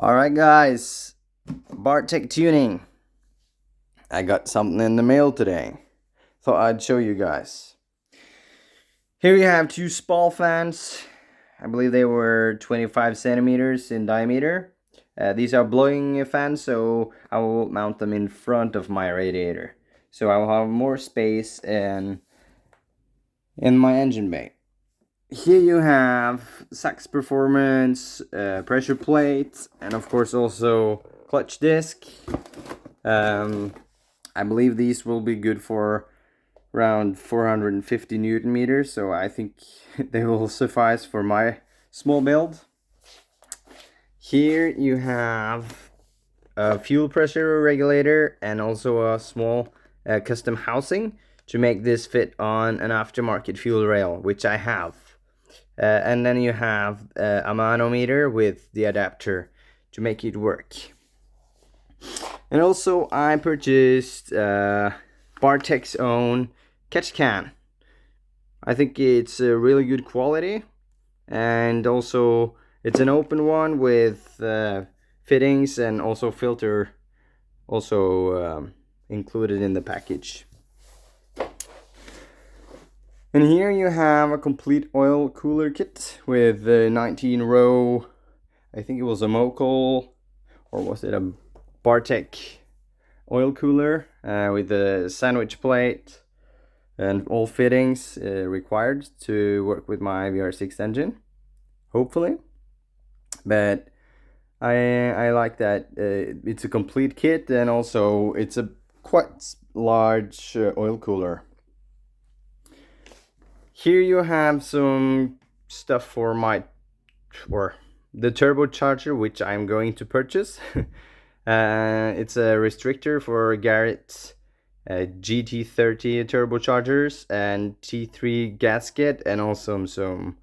Alright guys, Bar Tek Tuning. I got something in the mail today. Thought I'd show you guys. Here you have two spall fans. I believe they were 25 centimeters in diameter. These are blowing fans, so I will mount them in front of my radiator. So I will have more space in my engine bay. Here you have Sax Performance, pressure plate, and of course also clutch disc. I believe these will be good for around 450 Newton meters, so I think they will suffice for my small build. Here you have a fuel pressure regulator and also a small custom housing to make this fit on an aftermarket fuel rail, which I have. And then you have a manometer with the adapter to make it work. And also I purchased Bar Tek's own catch can. I think it's a really good quality, and also it's an open one with fittings and also filter also included in the package. And here you have a complete oil cooler kit with 19 row, I think it was a Mokel, or was it a Bar Tek oil cooler with the sandwich plate and all fittings required to work with my VR6 engine, hopefully. But I like that it's a complete kit, and also it's a quite large oil cooler. Here you have some stuff for the turbocharger, which I'm going to purchase. It's a restrictor for Garrett's GT30 turbochargers and T3 gasket, and also some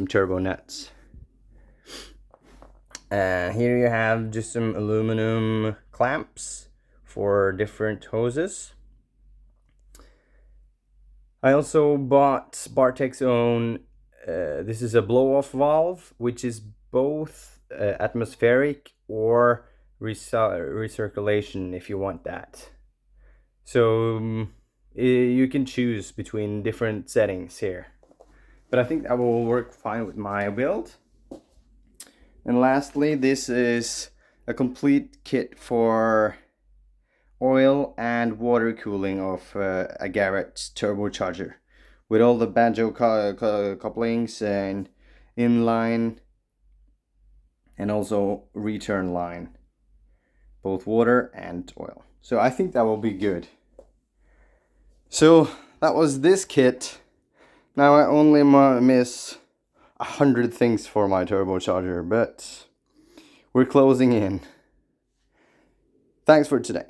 turbo nuts. Here you have just some aluminum clamps for different hoses. I also bought Bar Tek's own, this is a blow-off valve, which is both atmospheric or recirculation if you want that. So you can choose between different settings here. But I think that will work fine with my build. And lastly, this is a complete kit for oil and water cooling of a Garrett turbocharger, with all the banjo couplings and inline and also return line, both water and oil. So I think that will be good. So that was this kit. Now I only miss 100 things for my turbocharger, but we're closing in. Thanks for today.